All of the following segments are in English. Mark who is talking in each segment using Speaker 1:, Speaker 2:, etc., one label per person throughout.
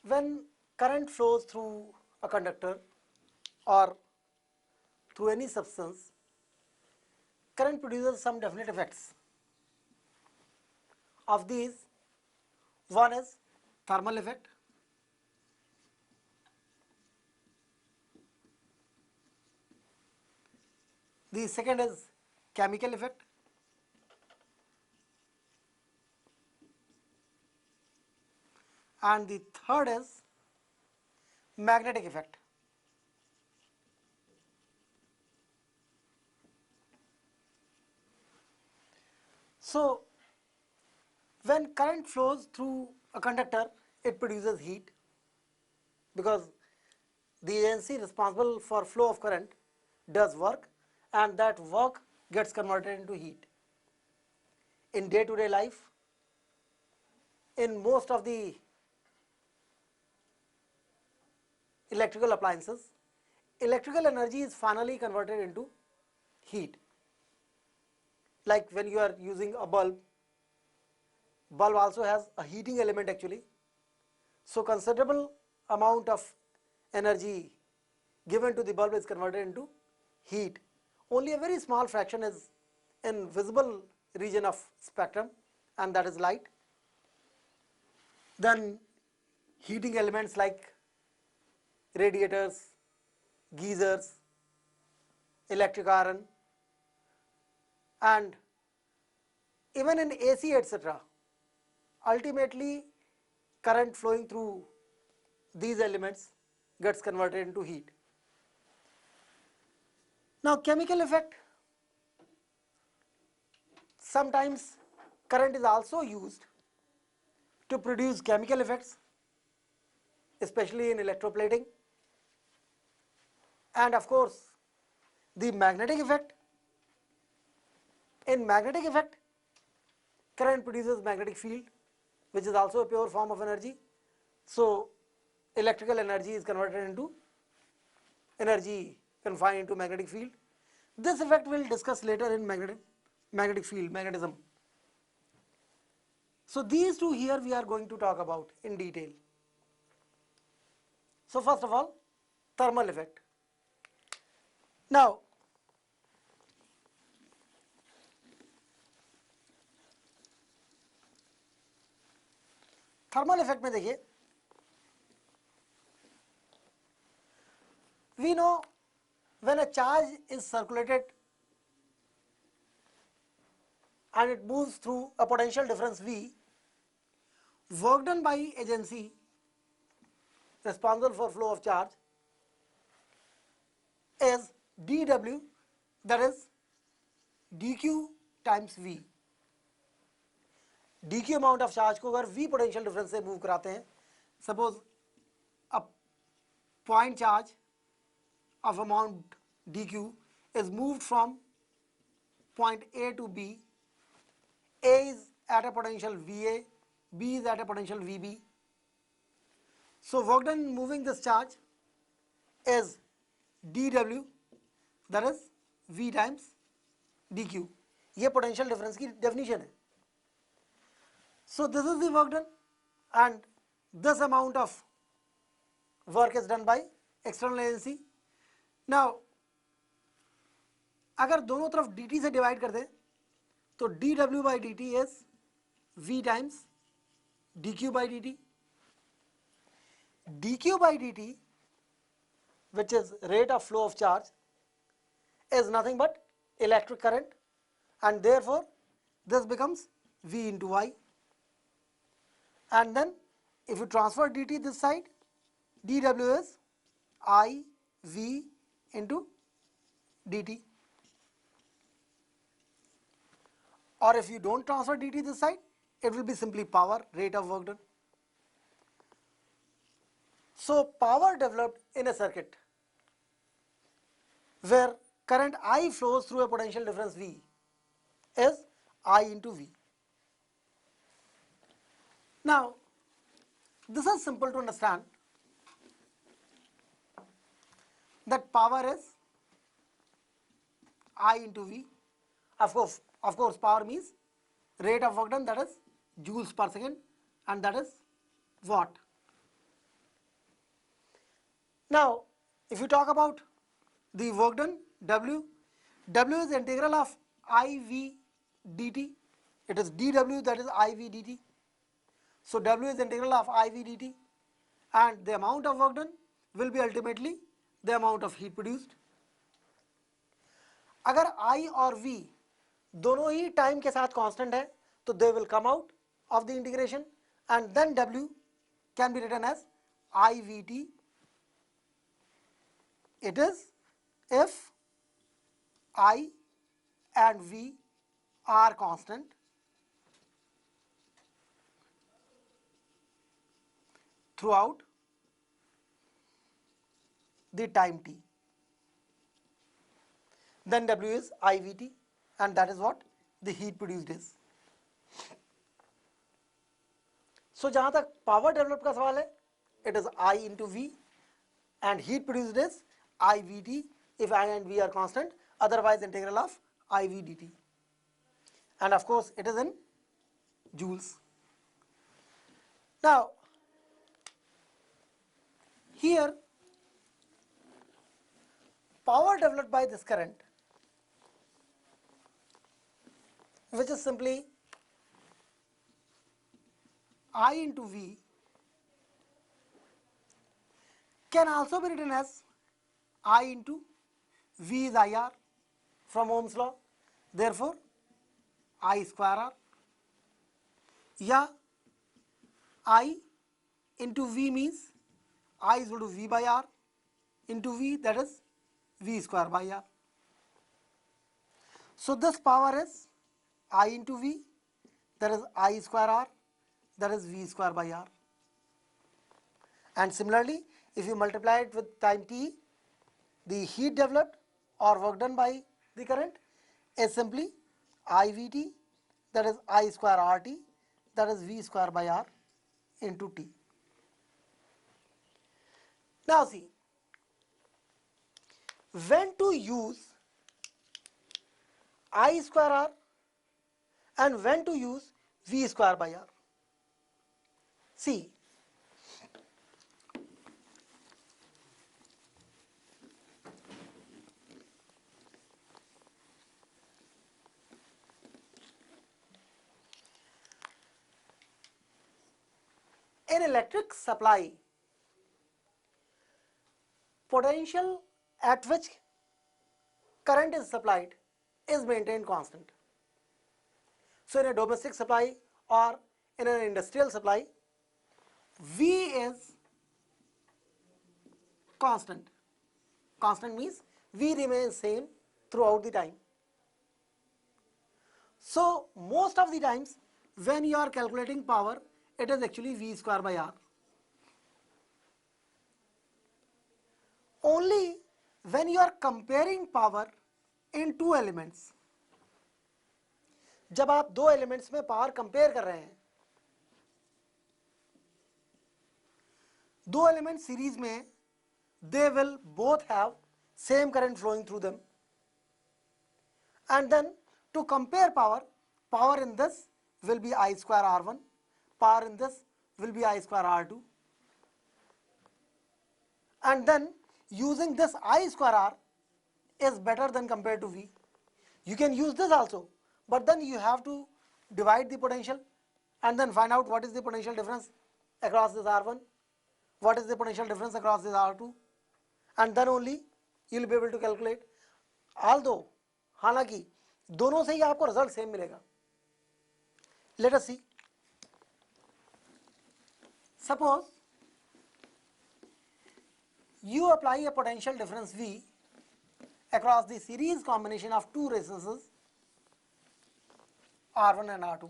Speaker 1: when current flows through a conductor or through any substance, current produces some definite effects. Of these, one is thermal effect, the second is chemical effect, and the third is magnetic effect. So, when current flows through a conductor, it produces heat because the agency responsible for flow of current does work and that work gets converted into heat. In day-to-day life, in most of the electrical appliances, electrical energy is finally converted into heat. Like when you are using a bulb also has a heating element actually. So considerable amount of energy given to the bulb is converted into heat. Only a very small fraction is in visible region of spectrum, and that is light. Then heating elements like radiators, geysers, electric iron, and even in AC etc. Ultimately, current flowing through these elements gets converted into heat. Now, chemical effect, sometimes current is also used to produce chemical effects, especially in electroplating, and of course the magnetic effect. In magnetic effect, current produces magnetic field, which is also a pure form of energy. So electrical energy is converted into energy confined into magnetic field. This effect we will discuss later in magnetic field, magnetism. So these two here we are going to talk about in detail. So first of all, thermal effect. Now, thermal effect में देखिए, we know when a charge is circulated and it moves through a potential difference V, work done by agency responsible for flow of charge is dW, that is dq times V. dq amount of charge को अगर V potential difference से move कराते हैं, suppose a point charge of amount dq is moved from point A to B. A is at a potential VA, B is at a potential VB. So work done in moving this charge is dW, that is V times dq. ये potential difference की definition है. So this is the work done, and this amount of work is done by external agency. Now अगर दोनों तरफ dt से divide कर दें तो dW by dt is V times dq by dt. dq by dt, which is rate of flow of charge, is nothing but electric current, and therefore this becomes V into I. And then if you transfer dt this side, dW is I V into dt. Or if you don't transfer dt this side, it will be simply power, rate of work done. So power developed in a circuit where current I flows through a potential difference V is I into V. Now this is simple to understand, that power is I into V. Of course power means rate of work done, that is joules per second, and that is watt. Now, if you talk about the work done, W is integral of IV dt. It is dW, that is IV dt. So W is integral of IV dt, and the amount of work done will be ultimately the amount of heat produced. अगर I और V दोनों ही time के साथ constant है तो they will come out of the integration, and then W can be written as IVT. It is if I and V are constant throughout the time t, then W is IVT, and that is what the heat produced is. So जहाँ तक power developed का सवाल है, it is I into V, and heat produced is IVT if I and V are constant, otherwise integral of IV dt, and of course it is in joules. Now here power developed by this current, which is simply I into V, can also be written as I into V is IR from Ohm's law, therefore I square R, या I into V means I is equal to V by R into V, that is V square by R. So this power is I into V, that is I square R, that is V square by R. And similarly, if you multiply it with time t, the heat developed or work done by the current is simply IVT, that is I square RT, that is V square by R into T. Now see, when to use I square R and when to use V square by R. See, in electric supply, potential at which current is supplied is maintained constant. So in a domestic supply or in an industrial supply, V is constant. Constant means V remains same throughout the time. So most of the times when you are calculating power, it is actually V square by R. Only when you are comparing power in two elements, जब आप दो elements में power compare कर रहे हैं, दो element series में, they will both have same current flowing through them, and then to compare power, power in this will be I square R1, power in this will be I square R2, and then using this I square R is better than compared to V. You can use this also, but then you have to divide the potential and then find out what is the potential difference across this R1, what is the potential difference across this R2, and then only you will be able to calculate. Although हालांकि दोनों से ही आपको result same मिलेगा. Let us see. Suppose you apply a potential difference V across the series combination of two resistances R1 and R2.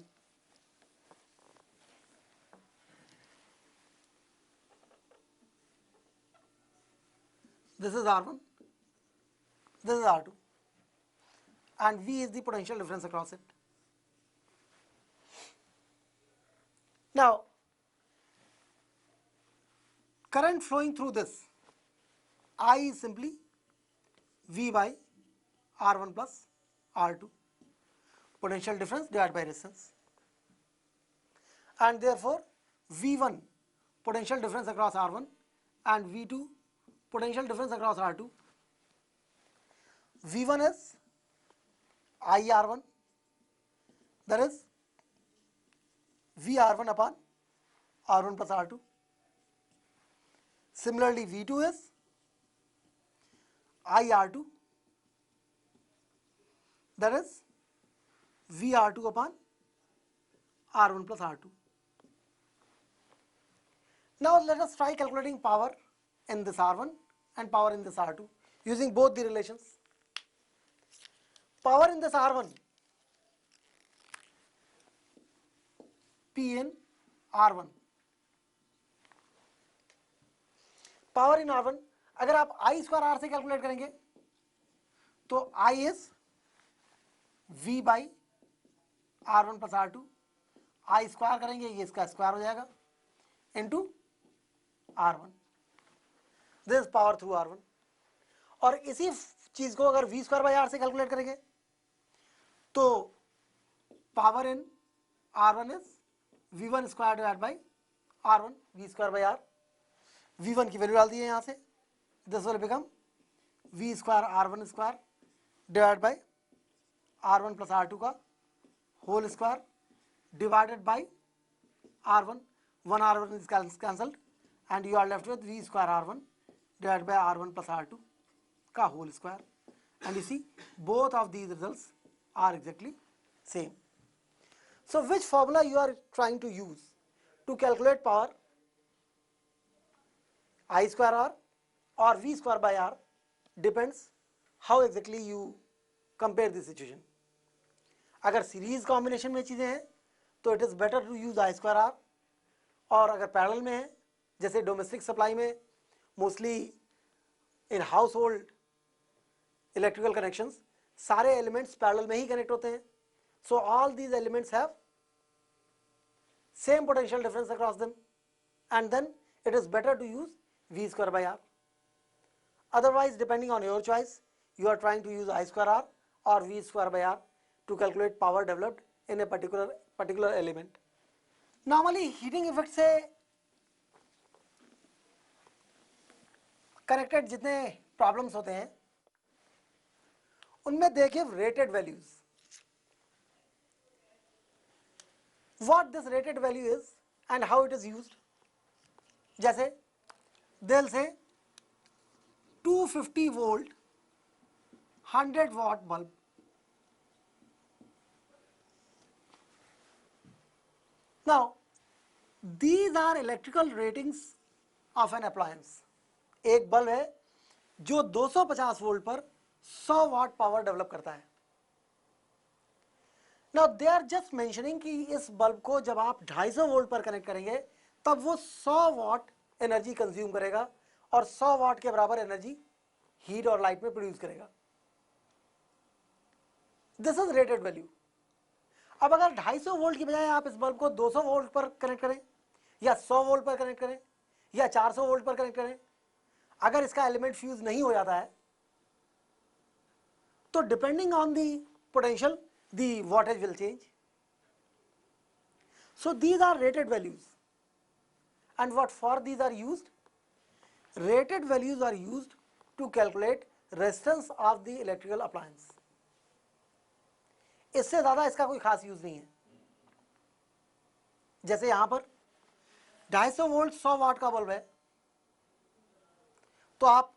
Speaker 1: This is R1, this is R2, and V is the potential difference across it. Now, current flowing through this, I is simply V by R1 plus R2, potential difference divided by resistance, and therefore V1 potential difference across R1 and V2 potential difference across R2. V1 is IR1, that is VR1 upon R1 plus R2. Similarly, V2 is IR2, that is VR2 upon R1 plus R2. Now let us try calculating power in this R1 and power in this R2 using both the relations. Power in this R1, P in R1. Power in R1 अगर आप I square R से calculate करेंगे तो I is V by R1 plus R2. I square करेंगे ये इसका square हो जाएगा into R1. This is power through R1. और इसी चीज को अगर V स्क्वायर बाई R से कैलकुलेट करेंगे तो power in R1 is V1 square divide by R1, V square by R. V1 की वैल्यू डाल दी है यहाँ से, this will become V square R1 square divide by R1 plus R2 का whole square divided by R1. One R1 is cancelled and you are left with V square R1 divide by R1 plus R2 का whole square. And you see both of these results are exactly same. So which formula you are trying to use to calculate power, I square R or V square by R, depends how exactly you compare this situation. अगर series combination में चीज़ें हैं तो it is better to use I square R, और अगर parallel में है जैसे डोमेस्टिक सप्लाई में mostly in household electrical connections सारे एलिमेंट्स पैरेलल में ही कनेक्ट होते हैं. So all these elements have same potential difference across them, and then it is better to use V square by R. Otherwise, depending on your choice, you are trying to use I square R or V square by R to calculate power developed in a particular element. Normally heating effect से connected जितने problems होते हैं उनमें देखिए rated values. What this rated value is and how it is used. जैसे they'll say 250 volt 100 watt bulb. Now these are electrical ratings of an appliance. एक bulb है जो 250 वोल्ट पर 100 वाट पावर डेवलप करता है. Now they are just mentioning कि इस bulb को जब आप 250 वोल्ट पर कनेक्ट करेंगे तब वो 100 वाट एनर्जी कंज्यूम करेगा और 100 वाट के बराबर एनर्जी हीट और लाइट में प्रोड्यूस करेगा. This is rated value. अब अगर 250 वोल्ट की बजाय आप इस बल्ब को 200 वोल्ट पर कनेक्ट करें या 100 वोल्ट पर कनेक्ट करें या 400 वोल्ट पर कनेक्ट करें, अगर इसका एलिमेंट फ्यूज नहीं हो जाता है तो depending on the potential the wattage will change. So these are rated values, and what for these are used? Rated values are used to calculate resistance of the electrical appliance. इससे ज़्यादा इसका कोई खास यूज नहीं है. जैसे यहाँ पर 250 वोल्ट 100 वाट का बल्ब है तो आप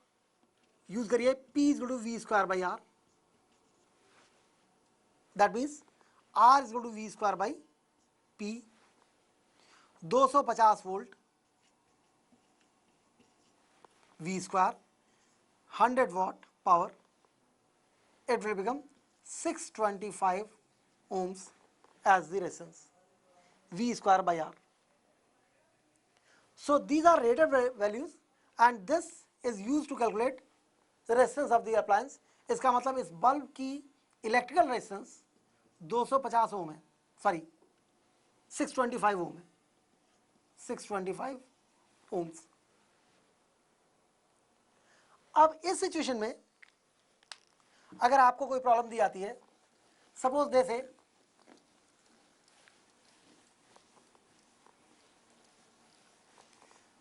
Speaker 1: यूज करिए P is equal to V square by R. That means R is equal to V square by P. 250 volt V square 100 watt power, it will become 625 ohms as the resistance V square by R. So these are rated values and this is used to calculate the resistance of the appliance. इसका मतलब इस bulb की electrical resistance 250 ओम है, sorry 625 ओम है, 625 ohms. अब इस situation में अगर आपको कोई प्रॉब्लम दी जाती है, सपोज दे से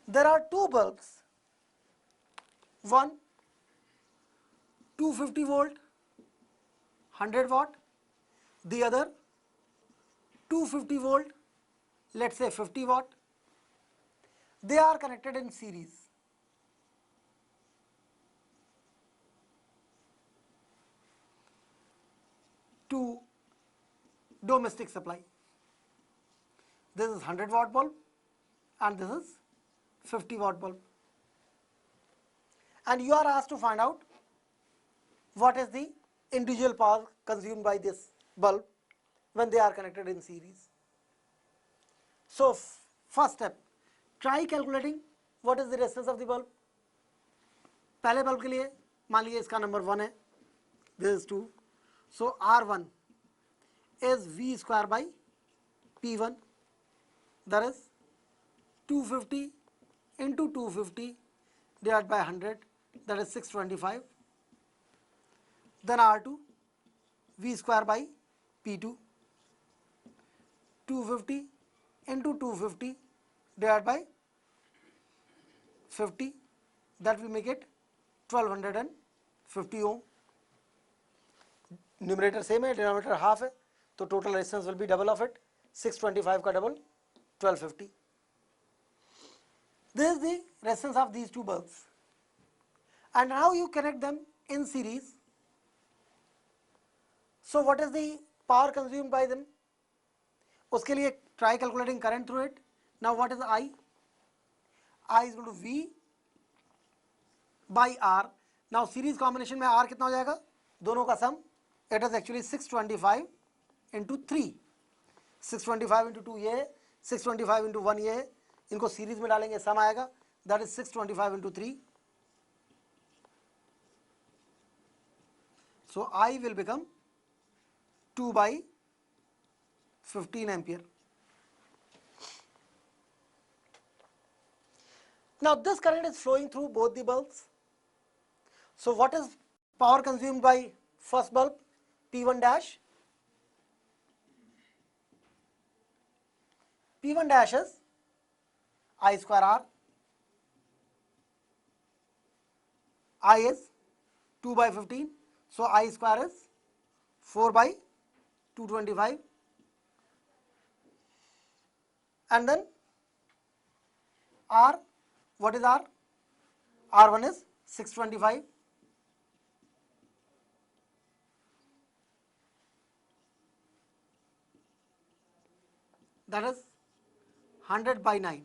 Speaker 1: there are two bulbs one 250 volt 100 watt, the other 250 volt, let's say 50 watt. They are connected in series. To domestic supply. This is 100 watt bulb and this is 50 watt bulb. And you are asked to find out what is the individual power consumed by this bulb when they are connected in series. So first step, try calculating what is the resistance of the bulb. पहले bulb के लिए मान लीजिए इसका number 1 है, this is 2, so R1 is V square by P1, that is 250 into 250 divided by 100, that is 625. Then R2 V square by P2, 250 into 250 divided by 50, that will make it 1250 ohm. Numerator same है, denominator half है, तो total resistance will be double of it, 625 का double 1250. This is the resistance of these two bulbs. And how you connect them in series. So what is the power consumed by them? उसके लिए try calculating current through it. Now what is I? I is equal to V by R. Now series combination में R कितना हो जाएगा? दोनों का sum. It is actually 625 into 3. 625 into 2 ये है, 625 into 1 ये है. इनको series में डालेंगे sum आएगा. That is 625 into 3. So I will become 2 by 15 ampere. Now this current is flowing through both the bulbs. So what is power consumed by first bulb? P1 dash. P1 dash is I square R. I is 2 by 15. So I square is 4 by 225. And then R, what is R? R1 is 625. That is 100 by 9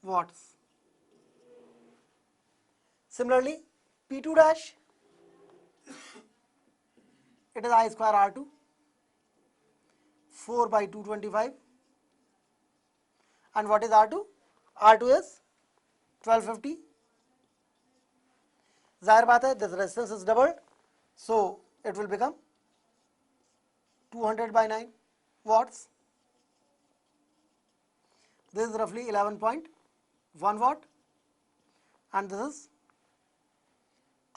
Speaker 1: watts. Similarly, P2 dash, it is I square R2, 4 by 225. And what is R2? R2 is 1250. जाहिर बात है, this resistance is doubled, so it will become 200 by 9 watts. This is roughly 11.1 watt and this is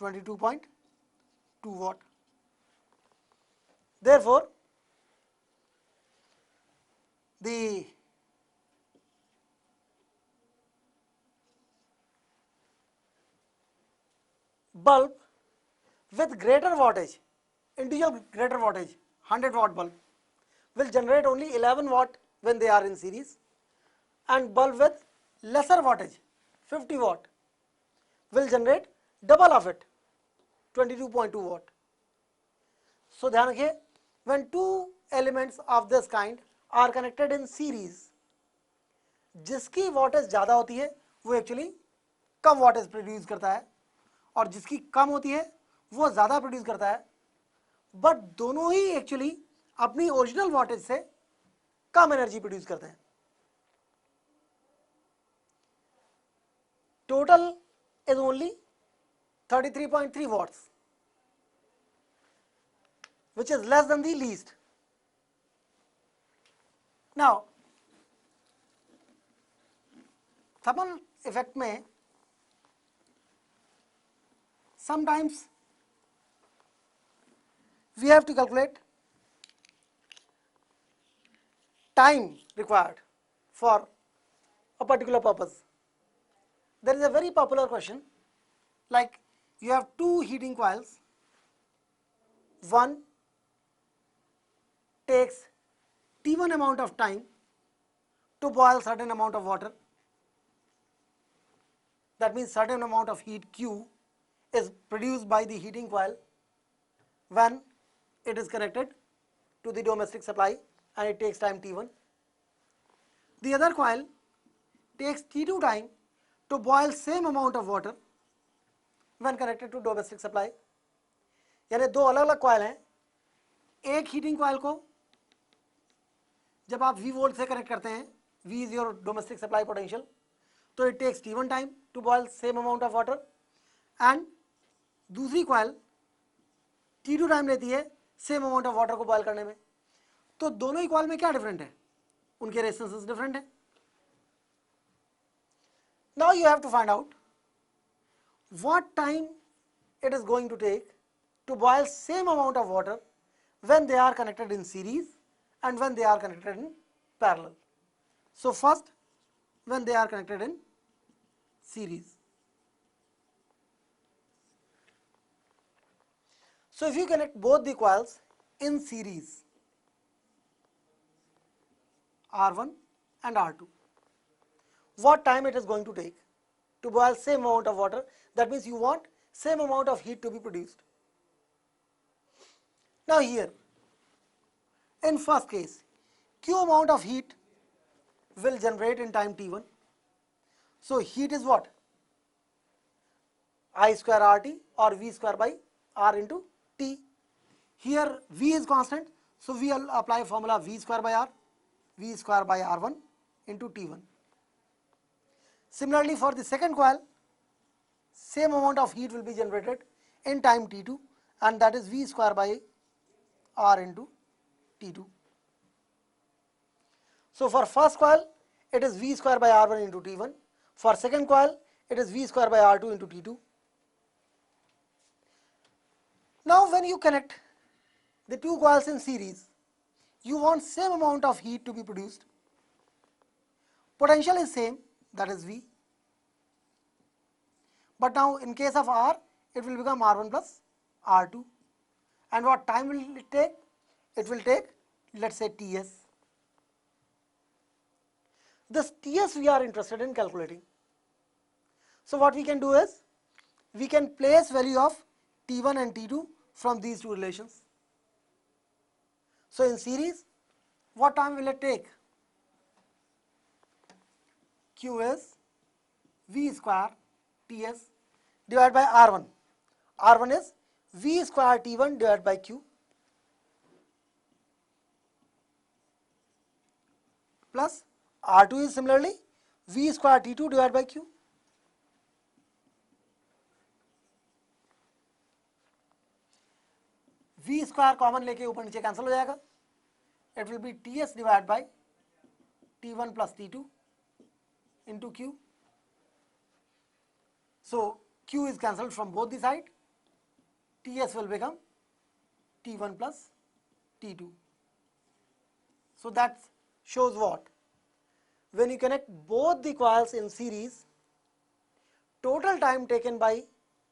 Speaker 1: 22.2 watt. Therefore, the bulb with greater wattage, individual greater wattage, 100 watt bulb will generate only 11 watt when they are in series, and bulb with lesser wattage, 50 watt, will generate double of it, 22.2 watt. So ध्यान रखिए, when two elements of this kind are connected in series, जिसकी wattage ज़्यादा होती है वो actually कम wattage produce करता है और जिसकी कम होती है वो ज़्यादा produce करता है, but दोनों ही actually अपनी original wattage से कम energy produce करते हैं. Total is only 33.3 watts, which is less than the least. Now, thermal effect में sometimes we have to calculate time required for a particular purpose. There is a very popular question like you have two heating coils, one takes T1 amount of time to boil certain amount of water, that means certain amount of heat Q is produced by the heating coil when it is connected to the domestic supply and it takes time T1. The other coil takes T2 time to boil same amount of water when connected to domestic supply. यानी दो अलग अलग coil हैं, एक heating coil को जब आप V volt से कनेक्ट करते हैं, V is your domestic supply potential, तो it takes T1 time to boil same amount of water, and दूसरी कॉइल T2 टाइम लेती है सेम अमाउंट ऑफ वाटर को बॉयल करने में. तो दोनों ही कॉइल में क्या डिफरेंट है, उनके रेजिस्टेंसेस डिफरेंट है. Now you have to find out what time it is going to take to boil same amount of water when they are connected in series and when they are connected in parallel. So first, when they are connected in series. So if you connect both the coils in series, R1 and R2, what time it is going to take to boil same amount of water? That means you want same amount of heat to be produced. Now here, in first case, Q amount of heat will generate in time T1. So heat is what? I square RT or V square by R into T. Here V is constant, so we will apply formula V square by R, V square by R1 into T1. Similarly, for the second coil, same amount of heat will be generated in time T2, and that is V square by R into T2. So for first coil, it is V square by R1 into T1. For second coil, it is V square by R2 into T2. Now when you connect the two coils in series, you want same amount of heat to be produced. Potential is same, that is V. But now in case of R, it will become R1 plus R2. And what time will it take? It will take, let's say, Ts. This Ts we are interested in calculating. So what we can do is, we can place value of T1 and T2 from these two relations. So in series, what time will it take? Q is V square Ts divided by R1. R1 is V square T1 divided by Q plus R2 is similarly V square T2 divided by Q. V square common लेके ऊपर नीचे cancel हो जाएगा. It will be Ts divided by T1 plus T2 into Q. So Q is cancelled from both the side. Ts will become T1 plus T2. So that shows what? When you connect both the coils in series, total time taken by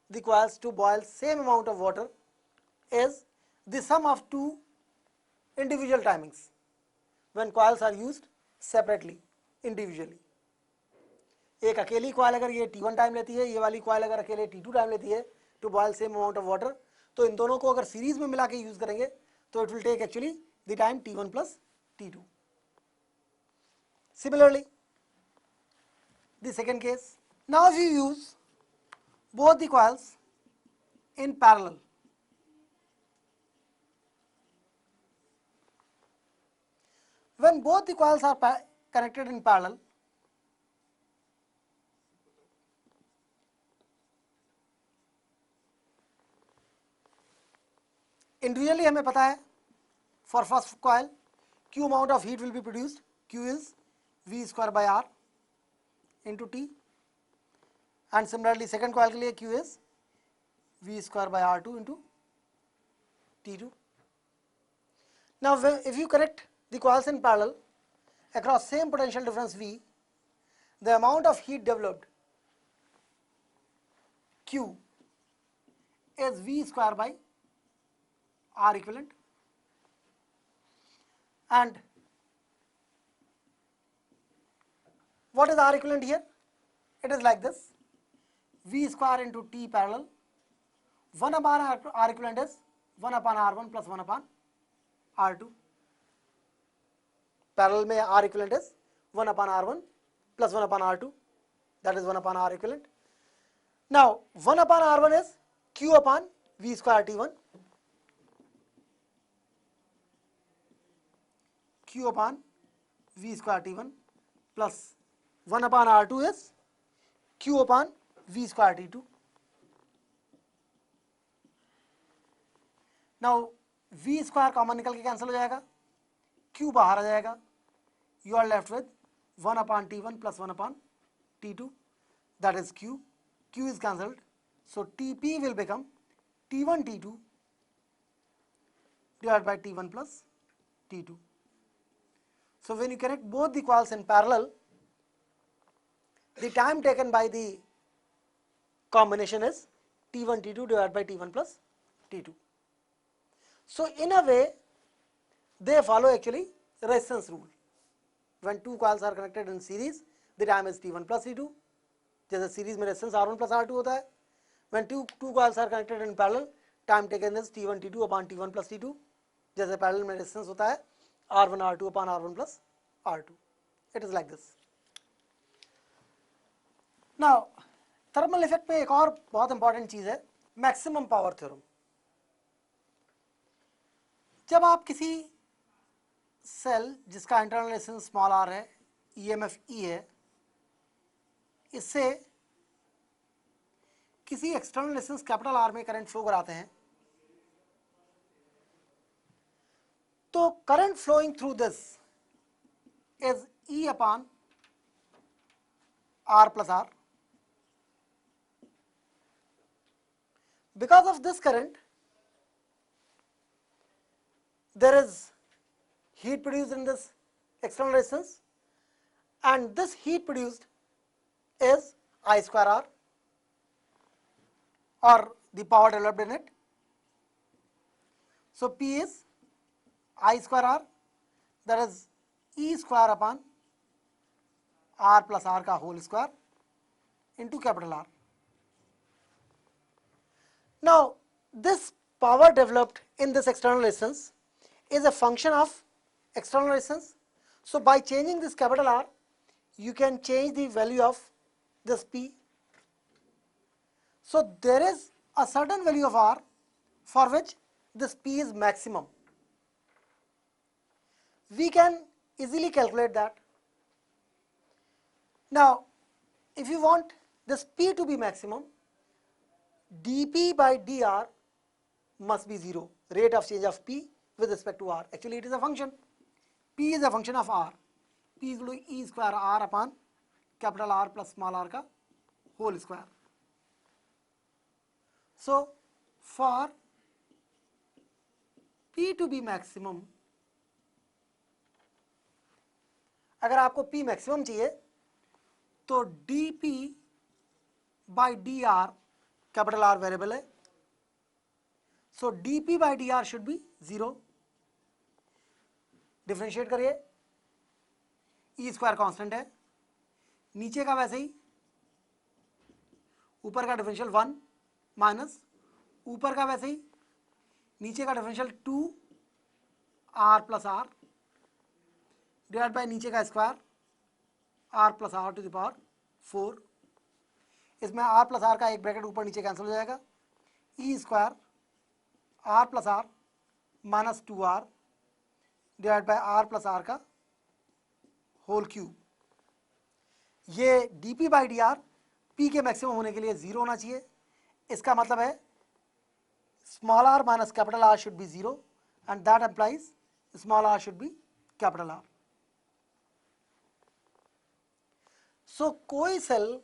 Speaker 1: the coils to boil same amount of water is the sum of two individual timings when coils are used separately, individually. एक अकेली coil अगर ये T1 time लेती है, ये वाली coil अगर अकेले T2 टाइम लेती है to boil same amount of water, तो इन दोनों को अगर सीरीज में मिला के यूज करेंगे तो it will take actually the time T1 plus T2. Similarly, the second case, now if you use both the coils in parallel, when both the coils are connected in parallel, individually हमें पता है for first coil Q amount of heat will be produced. Q is V square by R into T, and similarly second coil के लिए Q is V square by R2 into T2. Now if you connect the coils in parallel across same potential difference V, the amount of heat developed Q is V square by R equivalent, and what is R equivalent here? It is like this: V square into T parallel 1 upon R equivalent is 1 upon R1 plus 1 upon R2. Parallel में R equivalent is 1 upon R1 plus 1 upon R2, that is 1 upon R equivalent. Now 1 upon R1 is Q upon V square T1, Q upon V square T1 plus 1 upon R2 is Q upon V square T2. Now V square common निकल के cancel हो जाएगा, Q बाहर आ जाएगा, you are left with 1 upon T1 plus 1 upon T2, that is Q. Q is cancelled, so Tp will become T1 T2 divided by T1 plus T2. So when you connect both the coils in parallel, the time taken by the combination is T1 T2 divided by T1 plus T2. So in a way they follow actually resistance rule. When two coils are connected in series, the time is T1 plus T2. जैसे series में resistance R1 plus R2 होता है. When two coils are connected in parallel, time taken is T1 T2 upon T1 plus T2. जैसे parallel में resistance होता है R1 R2 upon R1 plus R2. It is like this. Now thermal effect में एक और बहुत important चीज है मैक्सिमम पावर थ्योरम. जब आप किसी सेल जिसका इंटरनल रेजिस्टेंस स्मॉल r है, ईएमएफ ई है, इससे किसी एक्सटर्नल रेजिस्टेंस कैपिटल आर में करंट फ्लो कराते हैं, तो current flowing through this is E upon R plus R. Because of this current, there is heat produced in this external resistance, and this heat produced is I square R, or the power developed in it. So P is I square R, that is E square upon R plus R का whole square into capital R. Now this power developed in this external resistance is a function of external resistance. So by changing this capital R, you can change the value of this P. So there is a certain value of R for which this P is maximum. We can easily calculate that. Now if you want this P to be maximum, dP by dr must be 0, rate of change of P with respect to R. Actually it is a function. P is a function of R. P is equal to E square R upon capital R plus small r का whole square. So for P to be maximum, अगर आपको P maximum चाहिए तो dP by dr, capital R variable है, so dP by dr should be 0. Differentiate करिए, E square constant है, नीचे का वैसे ही, ऊपर का डिफरेंशियल 1 माइनस ऊपर का वैसे ही, नीचे का differential 2 R plus R divide by नीचे का square R plus R to the power 4. इसमें आर प्लस आर का एक ब्रैकेट ऊपर नीचे कैंसिल हो जाएगा, E square R plus R minus 2r divide by R plus R का होल क्यूब. ये D P by D R P के मैक्सिमम होने के लिए 0 होना चाहिए. इसका मतलब है small R minus capital R should be 0 and that implies small R should be capital R. So कोई सेल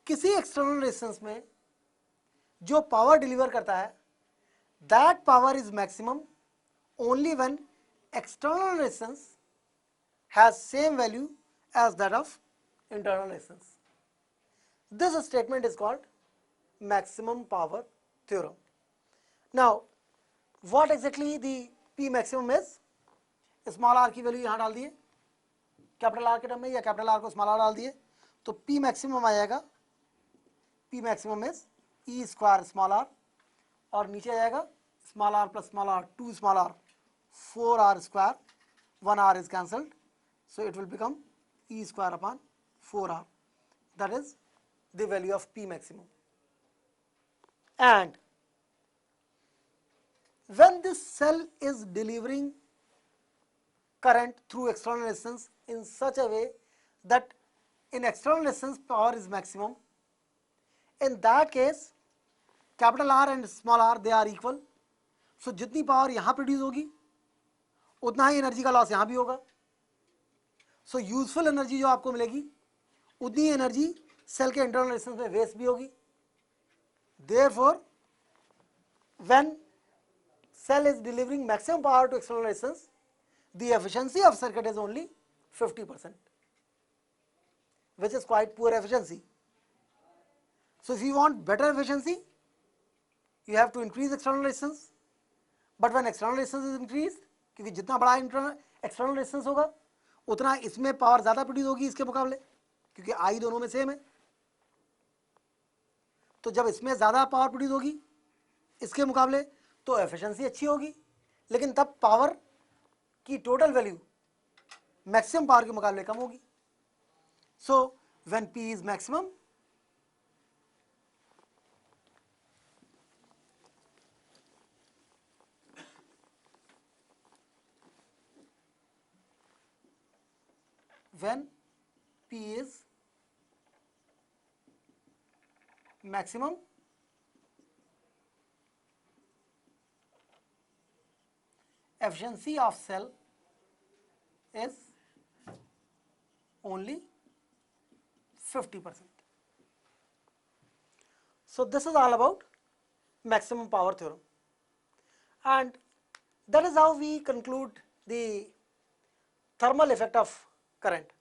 Speaker 1: किसी एक्सटर्नल रेजिस्टेंस में जो पावर डिलीवर करता है, that power is maximum only when external resistance has same value as that of internal resistance. This statement is called maximum power theorem. Now what exactly the P maximum is? Small R की value यहाँ डाल दिए capital R के term में, या capital R को small R डाल दिए, तो P मैक्सिमम आ जाएगा, P maximum is E square small R, और नीचे आ जाएगा small R plus small R, 2 small R, 4 R square, 1 R is cancelled, so it will become E square upon 4R. That is the value of P maximum. And when this cell is delivering current through external resistance in such a way that in external resistance power is maximum, in that case capital R and small r they are equal. So जितनी power यहाँ produce होगी उतना ही energy का loss यहाँ भी होगा. So useful energy जो आपको मिलेगी उतनी एनर्जी सेल के इंटरनल रेजिस्टेंस में वेस्ट भी होगी. Therefore when cell is delivering maximum power to external resistance, the efficiency of circuit is only 50%, which is quite poor efficiency. So if you want better efficiency, you have to increase external resistance. But when external resistance is increased, क्योंकि जितना बड़ा external resistance होगा उतना इसमें power ज़्यादा produce होगी इसके मुकाबले, क्योंकि आई दोनों में सेम है. तो जब इसमें ज़्यादा पावर प्रोड्यूस होगी इसके मुकाबले तो एफिशिएंसी अच्छी होगी, लेकिन तब पावर की टोटल वैल्यू मैक्सिमम पावर के मुकाबले कम होगी. So when P is maximum, when P is maximum, efficiency of cell is only 50%. So this is all about maximum power theorem, and that is how we conclude the thermal effect of current.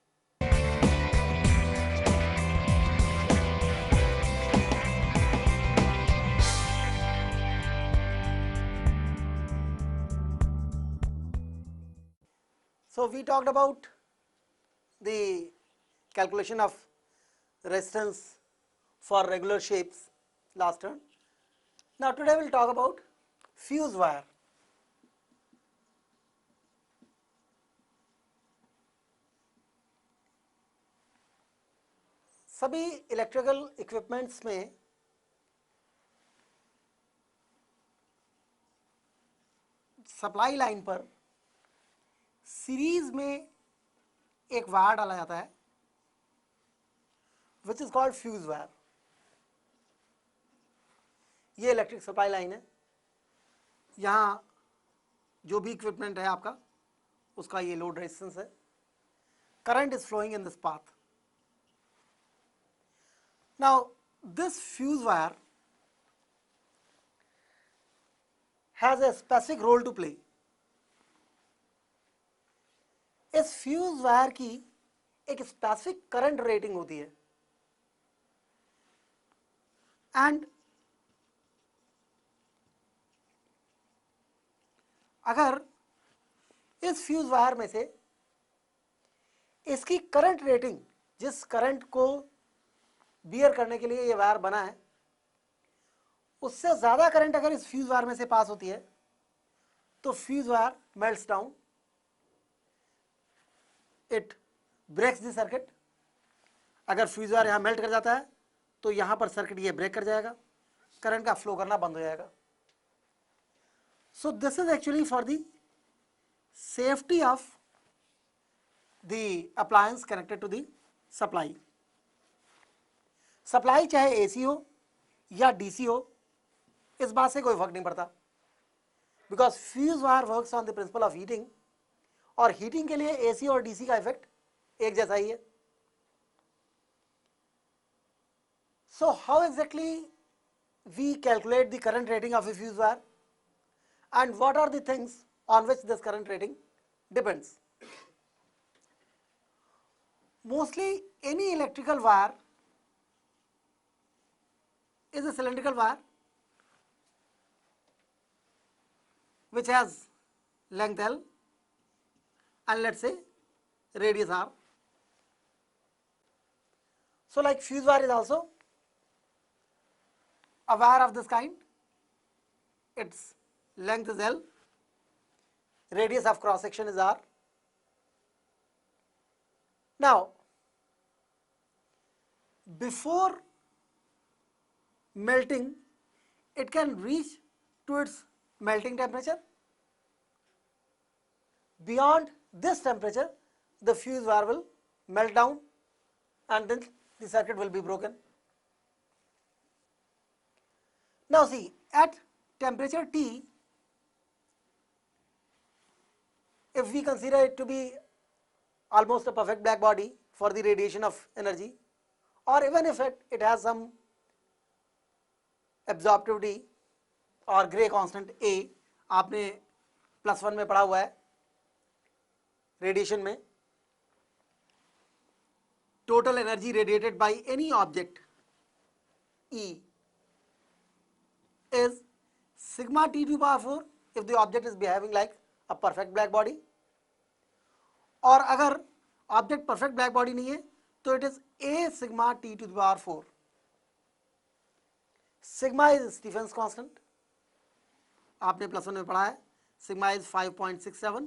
Speaker 1: So we talked about the calculation of resistance for regular shapes last turn. Now today we will talk about fuse wire. सभी electrical equipments में supply line पर series में एक wire डाला जाता है which is called fuse wire. ये electric supply line है. यहाँ जो भी इक्विपमेंट है आपका उसका ये लोड रेजिस्टेंस है. Current is flowing in this path. Now this fuse wire has a specific role to play. इस फ्यूज वायर की एक स्पेसिफिक करंट रेटिंग होती है, एंड अगर इस फ्यूज वायर में से इसकी करंट रेटिंग, जिस करंट को बियर करने के लिए ये वायर बना है, उससे ज़्यादा करंट अगर इस फ्यूज वायर में से पास होती है तो fuse wire melts down, it breaks the circuit. अगर फ्यूज वायर यहाँ मेल्ट कर जाता है तो यहाँ पर सर्किट ये ब्रेक कर जाएगा, करंट का फ्लो करना बंद हो जाएगा. So this is actually for the safety of the appliance connected to the supply. Supply चाहे एसी हो या डीसी हो, इस बात से कोई फर्क नहीं पड़ता, because fuse wire works on the principle of heating, और हीटिंग के लिए एसी और डीसी का इफेक्ट एक जैसा ही है. So how exactly we calculate the current rating of a fuse wire, and what are the things on which this current rating depends. Mostly any electrical wire is a cylindrical wire which has length L and let's say radius R. So like fuse wire is also a wire of this kind, its length is L, radius of cross section is R. Now before melting it can reach to its melting temperature. Beyond this temperature the fuse wire will melt down and then the circuit will be broken. Now see, at temperature T, if we consider it to be almost a perfect black body for the radiation of energy, or even if it has some absorptivity और grey constant ए आपने +1 में पढ़ा हुआ है radiation में, total energy radiated by any object E is sigma T to the power 4 if the object is behaving like a perfect black body, और अगर object perfect black body नहीं है तो it is A sigma T to the power 4. Sigma is Stefan's constant, आपने +1 में पढ़ा है. Sigma is 5.67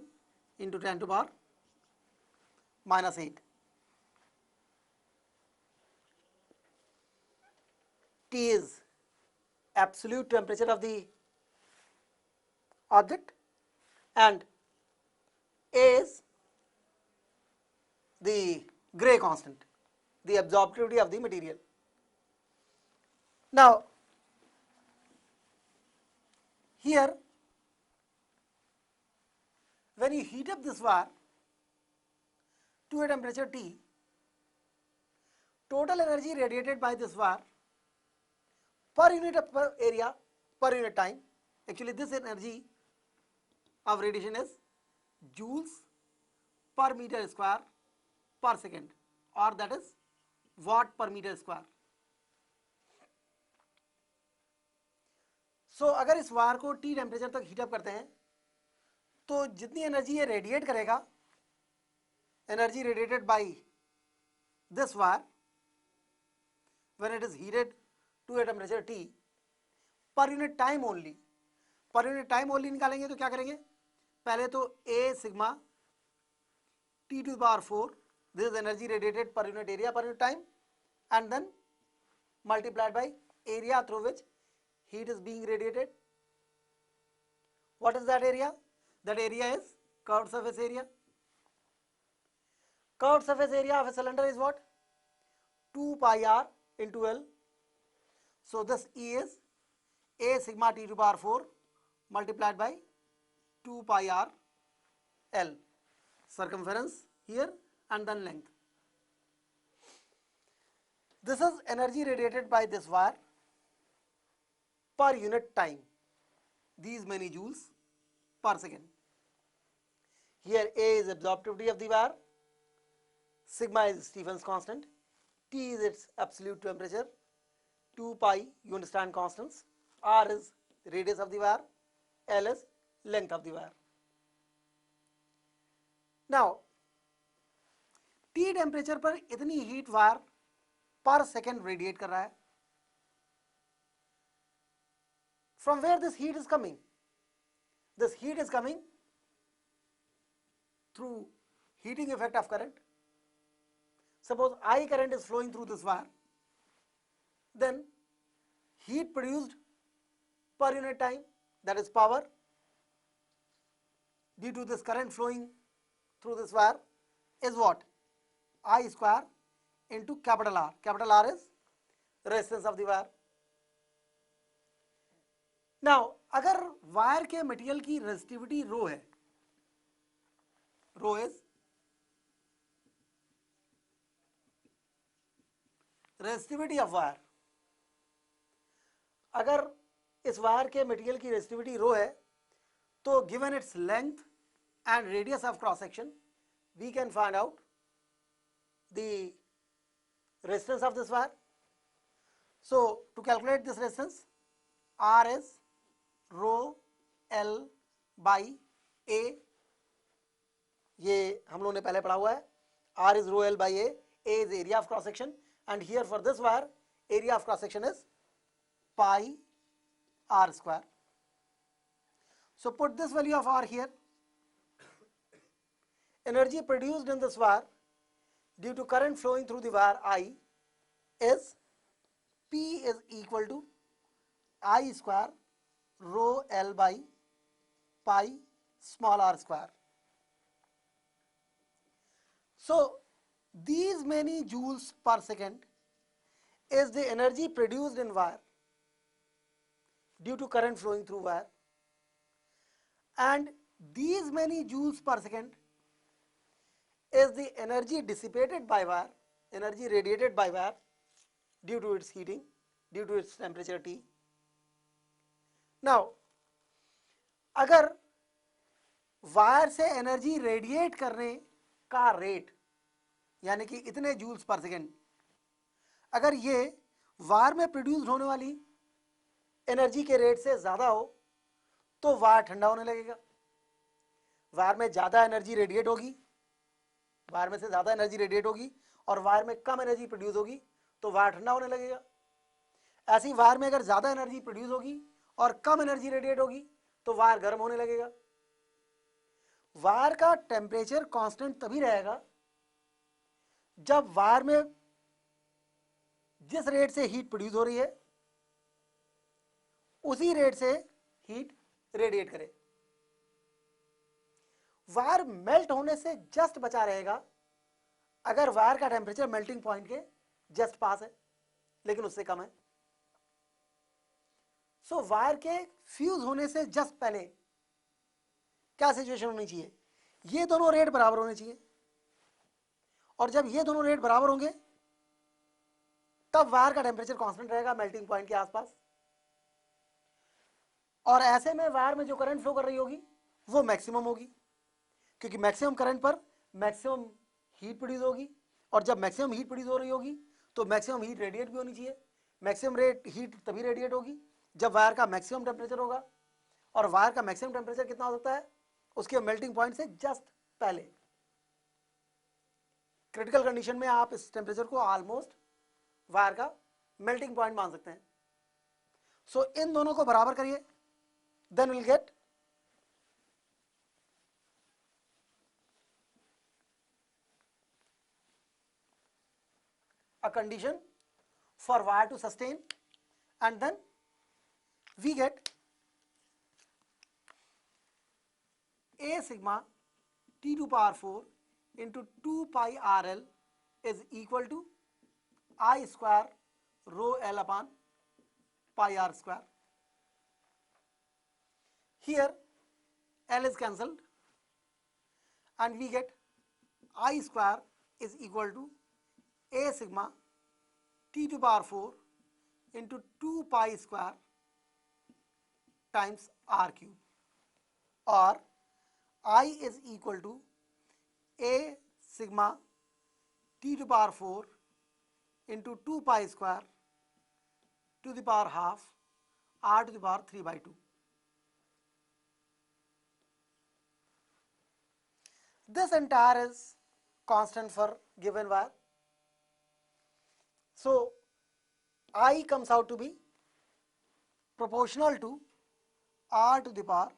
Speaker 1: into 10 to the power -8. T is absolute temperature of the object and A is the Gray constant, the absorptivity of the material. Now here when you heat up this wire to a temperature T, total energy radiated by this wire per unit of area per unit time, actually this energy of radiation is joules per meter square per second, or that is watt per meter square. So अगर इस wire को T temperature तक heat up करते हैं तो जितनी energy ये radiate करेगा, energy radiated by this wire when it is heated to a temperature T per unit time only, per unit time only निकालेंगे तो क्या करेंगे, पहले तो A sigma T to the power 4, this is energy radiated per unit area per unit time, and then multiplied by area through which heat is being radiated. What is that area? That area is curved surface area. Curved surface area of a cylinder is what? 2 pi r into L. So this E is A sigma T to the power 4 multiplied by 2 pi r L, circumference here and then length. This is energy radiated by this wire per unit time, these many joules per second. Here A is absorptivity of the wire, sigma is Stephen's constant, T is its absolute temperature, 2 pi you understand constants, R is radius of the wire, L is length of the wire. Now T temperature पर इतनी heat wire पर second radiate कर रहा है. From where this heat is coming? This heat is coming through heating effect of current. Suppose I current is flowing through this wire, then heat produced per unit time, that is power, due to this current flowing through this wire is what? I square into capital R. Capital R is resistance of the wire. Now अगर wire के material की resistivity rho है, रो is resistivity of wire, अगर इस wire के material की resistivity rho है तो given its length and radius of cross section we can find out the resistance of this wire. So to calculate this resistance, R is rho L by A, ये हम लोगों ने पहले पढ़ा हुआ है, R is rho L by A is area of cross section, and here for this wire area of cross section is pi R square. So put this value of R here. Energy produced in this wire due to current flowing through the wire I is P is equal to I square rho L by pi small r square. So these many joules per second is the energy produced in wire due to current flowing through wire, and these many joules per second is the energy dissipated by wire, energy radiated by wire due to its heating, due to its temperature T. Now अगर wire से energy radiate करने का rate यानी कि इतने joules per second, अगर ये wire में प्रोड्यूस होने वाली एनर्जी के रेट से ज़्यादा हो तो वायर ठंडा होने लगेगा। वायर में ज़्यादा एनर्जी रेडिएट होगी, वायर में से ज़्यादा एनर्जी रेडिएट होगी और वायर में कम एनर्जी प्रोड्यूस होगी तो वायर ठंडा होने लगेगा। ऐसी वायर में अगर ज़्यादा एनर्जी प्रोड्यूस होगी और कम एनर्जी रेडिएट होगी तो वायर गर्म होने लगेगा। वायर का टेम्परेचर कांस्टेंट तभी रहेगा जब वायर में जिस रेट से हीट प्रोड्यूस हो रही है उसी रेट से हीट रेडिएट करे। वायर मेल्ट होने से जस्ट बचा रहेगा अगर वायर का टेम्परेचर मेल्टिंग पॉइंट के जस्ट पास है, लेकिन उससे कम है। सो वायर के फ्यूज होने से जस्ट पहले क्या सिचुएशन होनी चाहिए, ये दोनों रेट बराबर होने चाहिए, और जब ये दोनों रेट बराबर होंगे तब वायर का टेम्परेचर कांस्टेंट रहेगा मेल्टिंग पॉइंट के आसपास, और ऐसे में वायर में जो करंट फ्लो कर रही होगी वो मैक्सिमम होगी, क्योंकि मैक्सिमम करंट पर मैक्सिमम हीट प्रोड्यूस होगी, और जब मैक्सिमम हीट प्रोड्यूस हो रही होगी तो मैक्सिमम हीट रेडिएट भी होनी चाहिए। मैक्सिमम रेट हीट तभी रेडिएट होगी जब वायर का मैक्सिमम टेम्परेचर होगा, और वायर का मैक्सिमम टेम्परेचर कितना हो सकता है, उसके मेल्टिंग पॉइंट से जस्ट पहले। क्रिटिकल कंडीशन में आप इस टेम्परेचर को ऑलमोस्ट वायर का मेल्टिंग पॉइंट मान सकते हैं। सो इन दोनों को बराबर करिए, then will get a condition for wire to sustain, and then we get A sigma T to power 4 into 2 pi RL is equal to I square rho L upon pi R square. Here L is cancelled and we get I square is equal to A sigma T to power 4 into 2 pi square times R cube, or I is equal to A sigma T to power 4 into 2 pi square to the power half R to the power 3 by 2. This entire is constant for given wire. So I comes out to be proportional to R to the power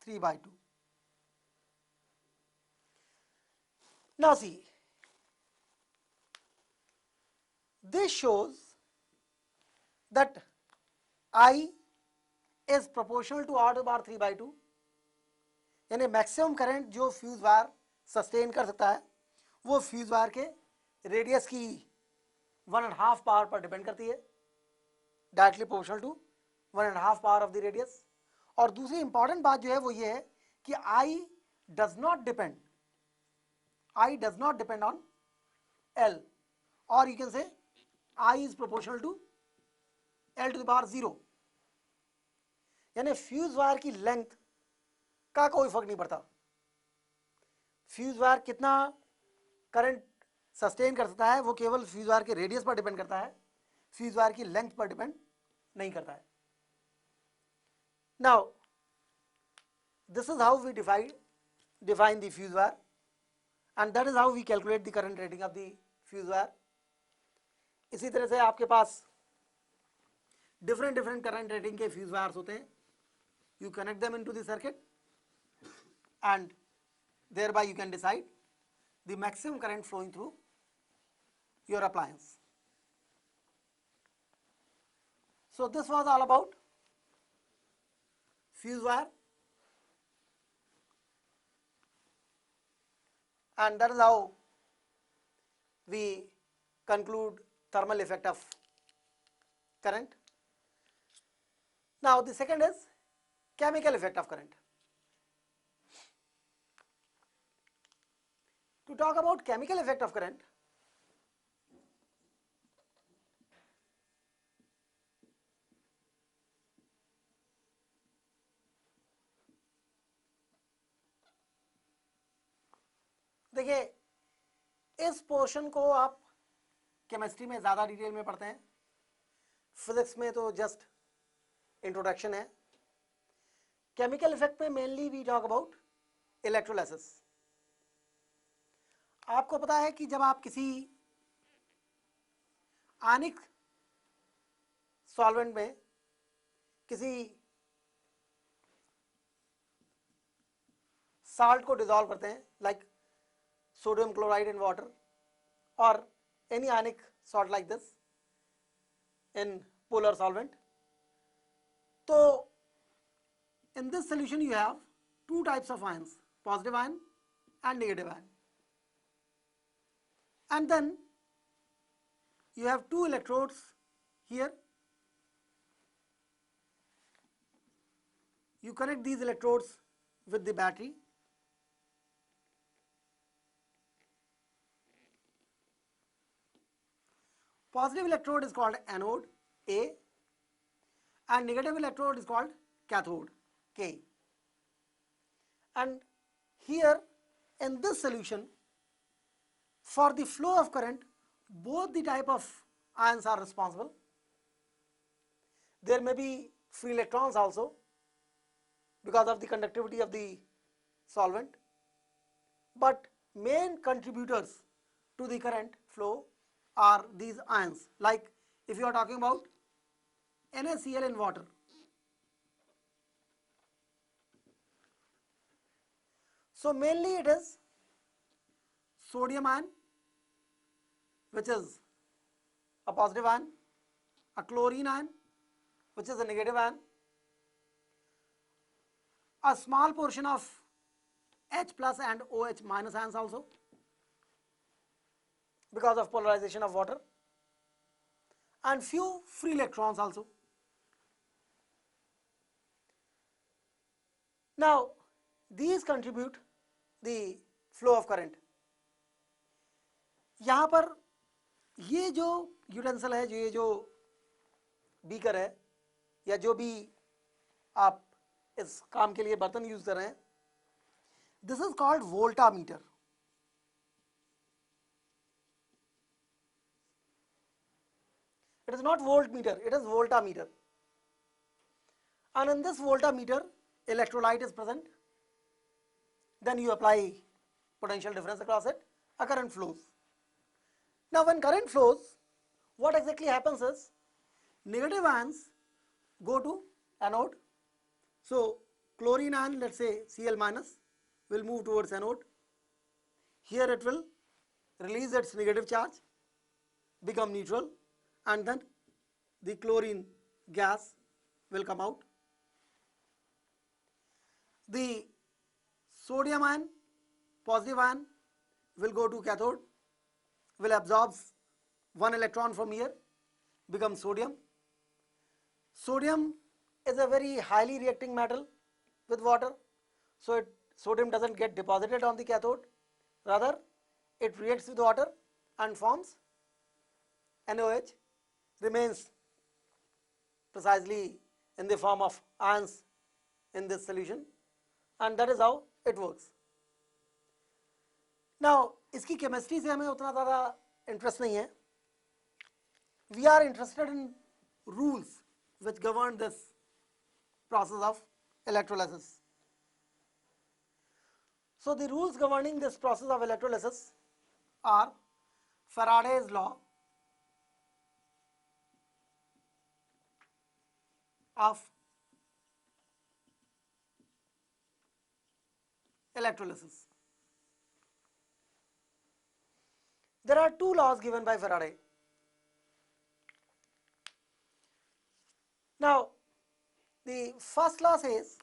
Speaker 1: 3 by 2. Now see, this shows that I is proportional to R to the power 3 by 2, यानी maximum current जो fuse wire sustain कर सकता है वो fuse wire के radius की 1.5 power पर depend करती है, directly proportional to 1.5 power of the radius. और दूसरी इंपॉर्टेंट बात जो है वो ये है कि I does not depend on L, or you can say I is proportional to L to the power 0, यानी फ्यूज वायर की लेंथ का कोई फर्क नहीं पड़ता। फ्यूज वायर कितना करंट सस्टेन कर सकता है वो केवल फ्यूज वायर के रेडियस पर डिपेंड करता है, फ्यूज वायर की लेंथ पर डिपेंड नहीं करता है। Now This is how we define the fuse wire, and that is how we calculate the current rating of the fuse wire. इसी तरह से आपके पास different current rating के fuse wires होते हैं. You connect them into the circuit and thereby you can decide the maximum current flowing through your appliance. So this was all about fuse wire, and that is how we conclude thermal effect of current. Now the second is chemical effect of current. To talk about chemical effect of current, देखिए इस portion को आप chemistry में ज़्यादा detail में पढ़ते हैं, physics में तो जस्ट इंट्रोडक्शन है. केमिकल इफेक्ट में mainly we talk about electrolysis. आपको पता है कि जब आप किसी आयनिक सॉल्वेंट में किसी साल्ट को डिसॉल्व करते हैं, like sodium chloride in water or any ionic salt like this in polar solvent. So in this solution you have two types of ions, positive ion and negative ion, and then you have two electrodes here. You connect these electrodes with the battery. Positive electrode is called anode A and negative electrode is called cathode K. And here in this solution, for the flow of current, both the type of ions are responsible. There may be free electrons also because of the conductivity of the solvent, but main contributors to the current flow are these ions. Like if you are talking about NaCl in water, so mainly it is sodium ion, which is a positive ion, a chlorine ion, which is a negative ion, a small portion of H plus and OH minus ions also because of polarization of water, and few free electrons also. Now these contribute the flow of current. यहाँ पर ये जो utensil है, ये जो beaker है या जो भी आप इस काम के लिए बर्तन यूज कर रहे हैं, this is called voltameter. It is not voltmeter, it is voltameter. And in this voltameter, electrolyte is present. Then you apply potential difference across it, a current flows. Now when current flows, what exactly happens is negative ions go to anode. So chlorine ion, let's say Cl minus, will move towards anode. Here it will release its negative charge, become neutral, and then the chlorine gas will come out. The sodium ion, positive ion, will go to cathode, will absorb one electron from here, become sodium. Sodium is a very highly reacting metal with water, so sodium doesn't get deposited on the cathode, rather it reacts with water and forms NaOH, remains precisely in the form of ions in this solution, and that is how it works. Now इसकी chemistry से हमें उतना ज़्यादा interest नहीं है. We are interested in rules which govern this process of electrolysis. So the rules governing this process of electrolysis are Faraday's law of electrolysis. There are two laws given by Faraday. Now, the first law says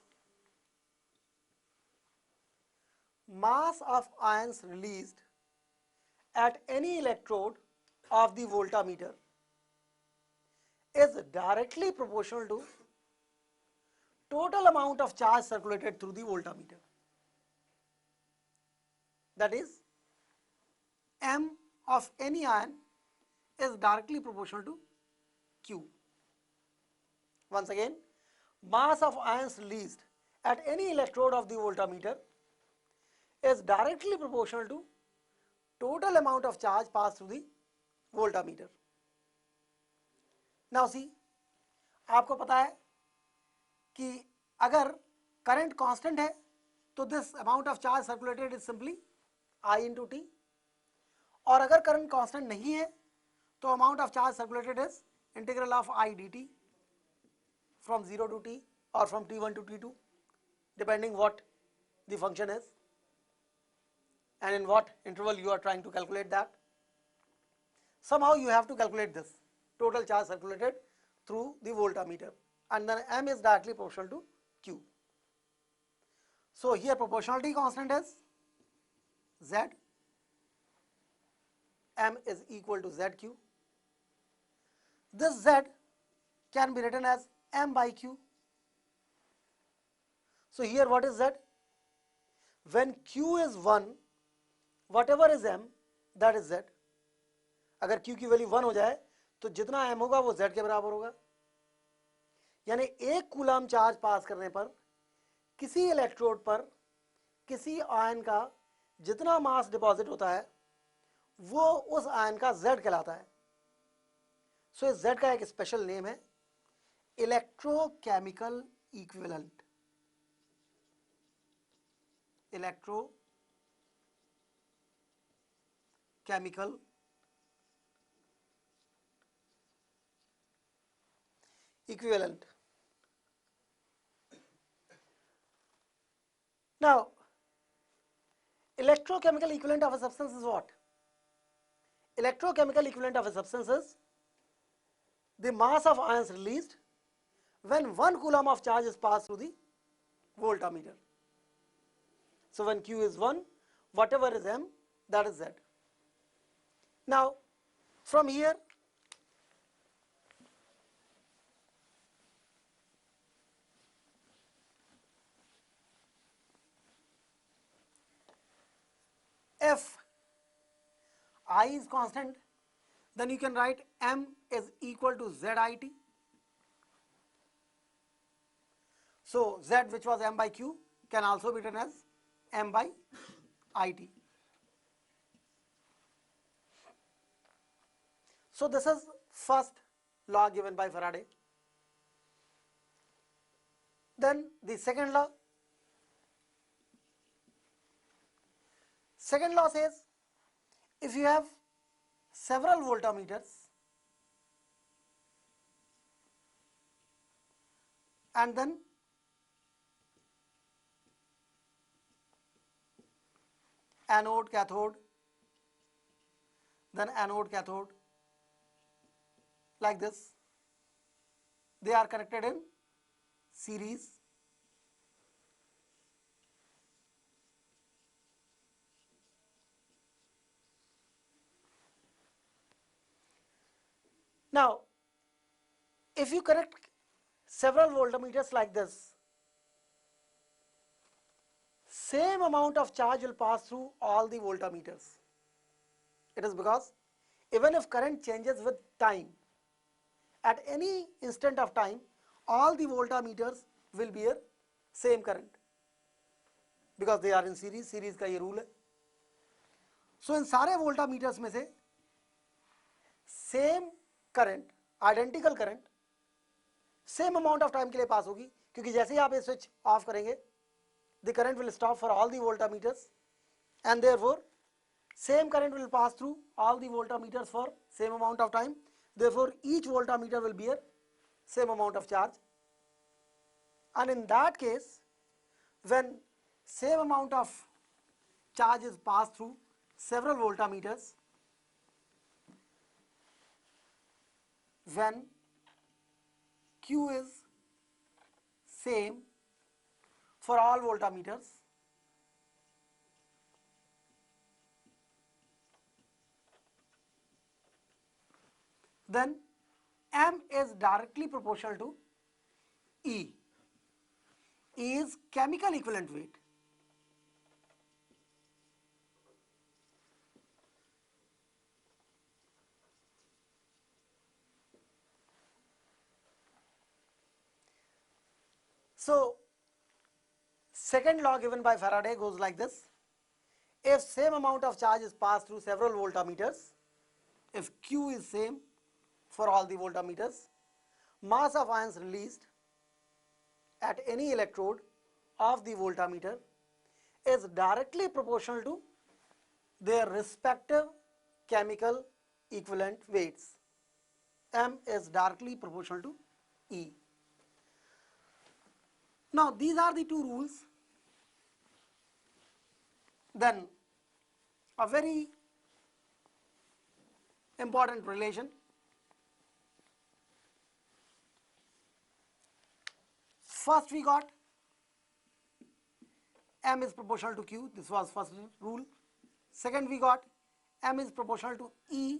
Speaker 1: mass of ions released at any electrode of the voltmeter is directly proportional to total amount of charge circulated through the voltmeter. That is, M of any ion is directly proportional to Q. Once again, mass of ions released at any electrode of the voltmeter is directly proportional to total amount of charge passed through the voltmeter. Now see, आपको पता है कि अगर current constant है तो this amount of charge circulated is simply I into T, और अगर current constant नहीं है तो amount of charge circulated is integral of I dt from 0 to t or from t1 to t2 depending what the function is and in what interval you are trying to calculate that. Somehow you have to calculate this total charge circulated through the voltmeter, and then M is directly proportional to Q. So here proportionality constant is Z, M is equal to ZQ. This Z can be written as M by Q. So here what is Z? When Q is 1, whatever is M, that is Z. अगर Q की value 1 हो जाए तो जितना M होगा वो Z के बराबर होगा. यानी एक कूलम चार्ज पास करने पर किसी इलेक्ट्रोड पर किसी आयन का जितना मास डिपॉजिट होता है वो उस आयन का Z कहलाता है. सो इस Z का एक स्पेशल नेम है electrochemical equivalent. Electrochemical equivalent. Now, electrochemical equivalent of a substance is what? Electrochemical equivalent of a substance is the mass of ions released when 1 coulomb of charge is passed through the voltmeter. So when Q is 1, whatever is M, that is Z. Now, from here, if I is constant, then you can write M is equal to ZIT. So Z, which was M by Q, can also be written as M by IT. So this is first law given by Faraday. Then the second law. Second law says if you have several voltmeters and then anode, cathode, then anode, cathode, like this, they are connected in series. Now, if you connect several voltmeters like this, same amount of charge will pass through all the voltmeters. It is because even if current changes with time, at any instant of time, all the voltmeters will bear same current because they are in series. Series का ये rule है. So इन सारे voltmeters में से same current, identical current same amount of time के लिए पास होगी, क्योंकि जैसे ही आप ये स्विच ऑफ करेंगे the current will stop for all the voltmeters, and therefore same current will pass through all the voltmeters for same amount of time. Therefore each voltmeter will bear same amount of charge, and in that case, when same amount of charge is passed through several voltmeters, when Q is same for all voltmeters, then M is directly proportional to E. E is chemical equivalent weight. So second law given by Faraday goes like this: if same amount of charge is passed through several voltmeters, if Q is same for all the voltmeters, mass of ions released at any electrode of the voltmeter is directly proportional to their respective chemical equivalent weights. M is directly proportional to E. Now these are the two rules. Then a very important relation. First we got M is proportional to Q. This was first rule. Second we got M is proportional to E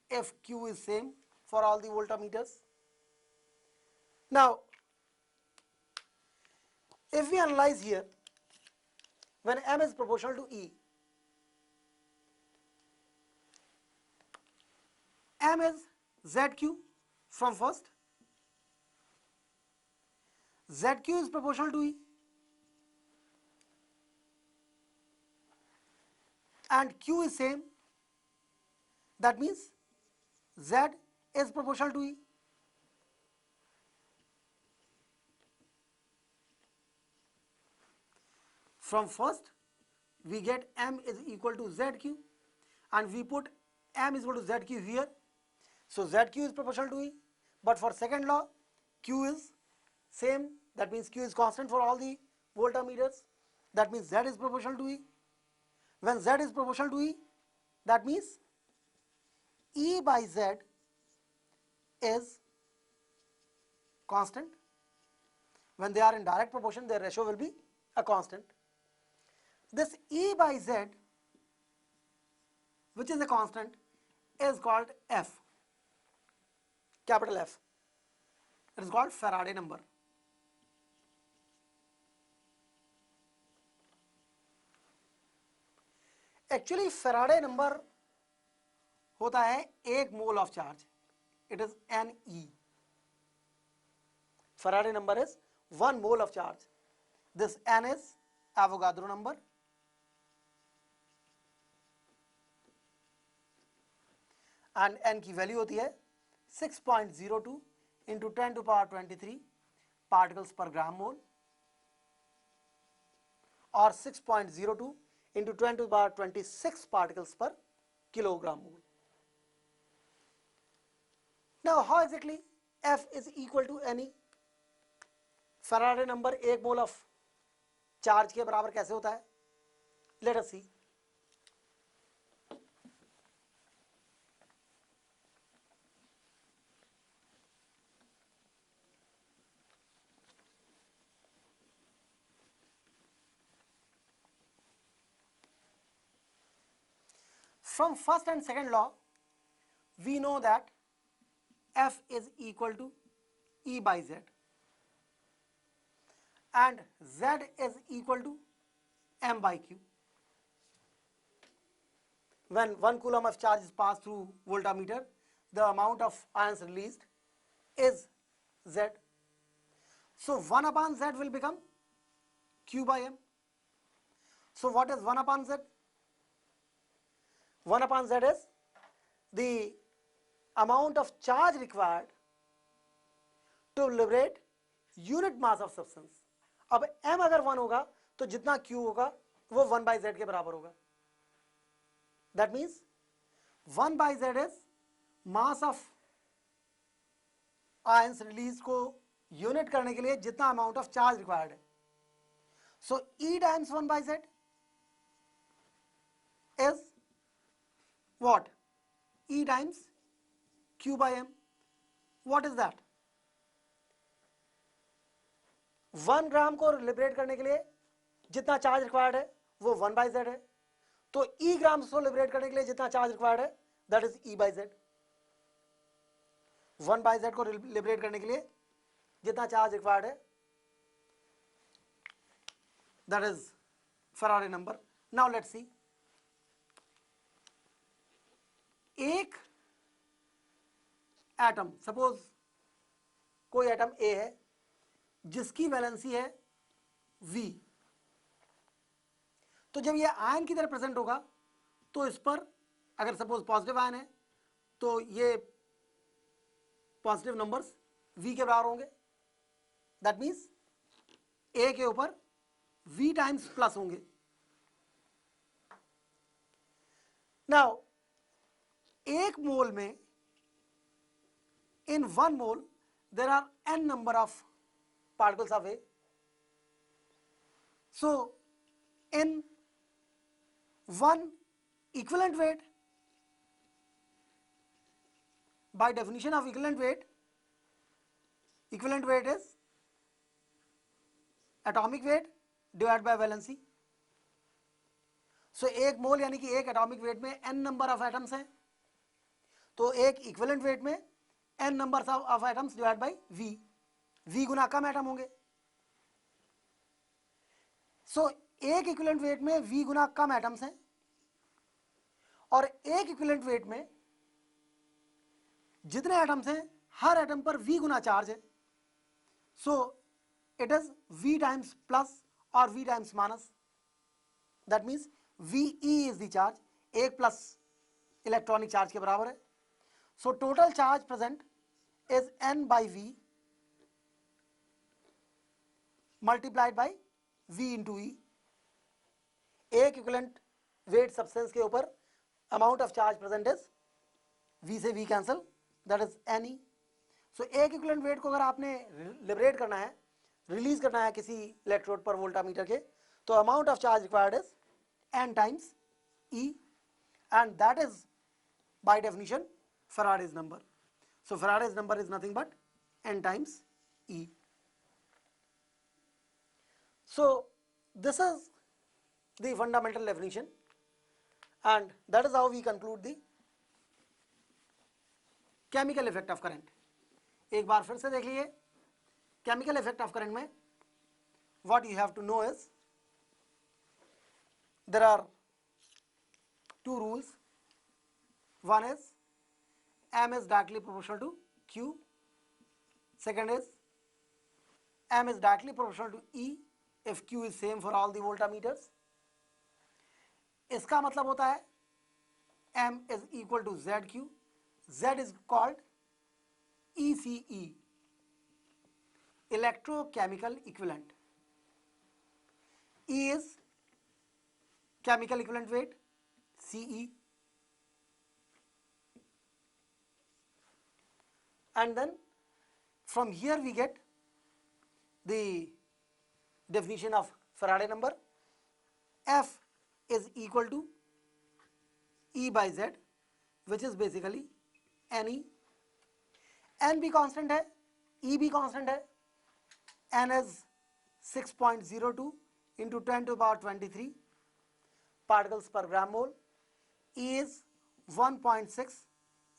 Speaker 1: if Q is same for all the voltmeters. Now if we analyze here, when M is proportional to E, M is ZQ from first, ZQ is proportional to E, and Q is same, that means Z is proportional to E. From first we get M is equal to ZQ, and we put M is equal to ZQ here. So ZQ is proportional to E, but for second law Q is same, that means Q is constant for all the voltmeters, that means Z is proportional to E. When Z is proportional to E, that means E by Z is constant. When they are in direct proportion, their ratio will be a constant. This E by Z, which is a constant, is called F, capital F. It is called Faraday number. Actually Faraday number होता है 1 mole of charge. It is Ne. Faraday number is 1 mole of charge. This N is Avogadro number. And N की value होती है 6.02 into 10 to power 23 particles per gram mole, or 6.02 into 10 to the power 26 particles per kilogram mole. Now how exactly F is equal to Ne? Faraday number 1 mole of charge के बराबर कैसे होता है? Let us see. From first and second law, we know that F is equal to E by Z, and Z is equal to M by Q. When 1 coulomb of charge is passed through voltmeter, the amount of ions released is Z. So 1 upon Z will become Q by M. So what is 1 upon Z? 1 upon Z is the amount of charge required to liberate unit mass of substance. अब M अगर 1 होगा तो जितना Q होगा वो 1/z के बराबर होगा। That means 1/z is mass of ions release को यूनिट करने के लिए जितना अमाउंट ऑफ चार्ज रिक्वायर्ड है। सो E times 1/z is what? E times Q by m. What is that? 1 ग्राम को लिबरेट करने के लिए जितना चार्ज रिक्वायर्ड है वो 1/z है, तो E ग्राम्स को लिबरेट करने के लिए जितना चार्ज रिक्वायर्ड है दैट इज E/z। 1/z को लिबरेट करने के लिए जितना चार्ज रिक्वायर्ड है that is Faraday number. Now let's see, एक एटम, सपोज कोई एटम ए है जिसकी वैलेंसी है V, तो जब ये आयन की तरह प्रेजेंट होगा तो इस पर अगर सपोज पॉजिटिव आयन है तो ये पॉजिटिव नंबर्स V के बराबर होंगे। दैट मीन्स A के ऊपर V टाइम्स प्लस होंगे। नाउ एक मोल में, in 1 mole there are n number of particles of A. So in 1 equivalent weight, by definition of equivalent weight is atomic weight divided by valency. So एक मोल यानी कि एक atomic weight में n number of atoms हैं, तो एक equivalent weight में n number of atoms divide by v Guna come atom होंगे। सो एक इक्विवेलेंट वेट में v गुना कम एटम्स हैं और एक इक्विवेलेंट वेट में जितने एटम्स हैं हर एटम पर v गुना चार्ज है। So it is v times plus और v times minus. That means VE is the charge, एक प्लस इलेक्ट्रॉनिक चार्ज के बराबर है। So total charge present is n by V multiplied by V into E। एक equivalent weight substance के ऊपर amount of charge present is V से V cancel, that is NE। सो एक equivalent weight को अगर आपने लिबरेट करना है, रिलीज करना है किसी इलेक्ट्रोड पर वोल्टामीटर के, तो amount of charge required is n times E, and that is by definition Faraday's number. So Faraday's number is nothing but n times E. So this is the fundamental definition, and that is how we conclude the chemical effect of current. एक बार फिर से देख लीजिए, chemical effect of current में what you have to know is there are two rules. One is M is directly proportional to Q. Second is M is directly proportional to E if Q is same for all the voltmeters. इसका मतलब होता है M is equal to ZQ. Z is called ECE, electrochemical equivalent. E is chemical equivalent weight, CE. And then from here we get the definition of Faraday number. F is equal to E by Z, which is basically NE. N भी constant है, E भी constant है. N is 6.02 into 10 to the power 23 particles per gram mole. E is 1.6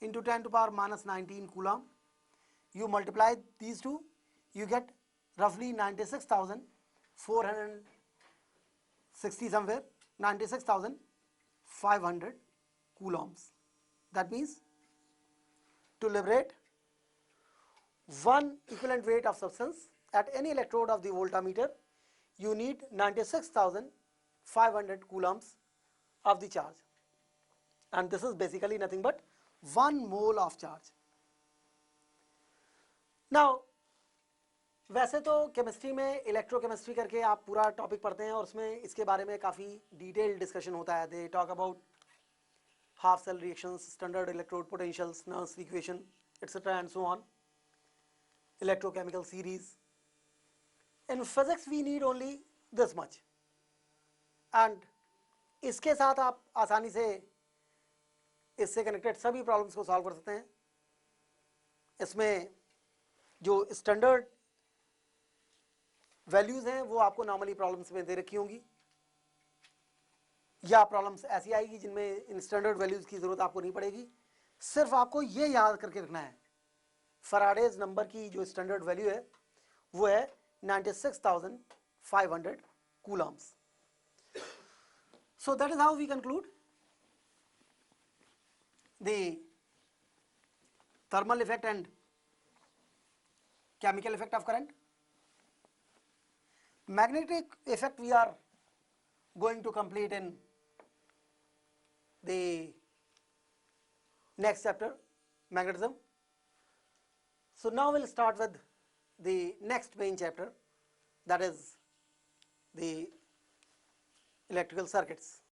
Speaker 1: into 10 to the power minus 19 coulomb. You multiply these two, you get roughly 96,460 somewhere, 96,500 coulombs. That means to liberate one equivalent weight of substance at any electrode of the voltmeter, you need 96,500 coulombs of the charge, and this is basically nothing but 1 mole of charge. Now वैसे तो chemistry में electrochemistry करके आप पूरा topic पढ़ते हैं और उसमें इसके बारे में काफ़ी डिटेल डिस्कशन होता है. They talk about half cell reactions, standard electrode potentials, Nernst equation, etcetera and so on, electrochemical series. In physics we need only this much and इसके साथ आप आसानी से इससे कनेक्टेड सभी प्रॉब्लम्स को सॉल्व कर सकते हैं. इसमें जो स्टैंडर्ड वैल्यूज हैं वो आपको नॉर्मली प्रॉब्लम्स में दे रखी होंगी, या प्रॉब्लम्स ऐसी आएगी जिनमें इन स्टैंडर्ड वैल्यूज की जरूरत आपको नहीं पड़ेगी. सिर्फ आपको ये याद करके रखना है फैराडेज नंबर की जो स्टैंडर्ड वैल्यू है वो है 96,500 Coulomb's. So that is how we conclude the thermal effect and chemical effect of current. Magnetic effect we are going to complete in the next chapter, magnetism. So now we'll start with the next main chapter, that is the electrical circuits.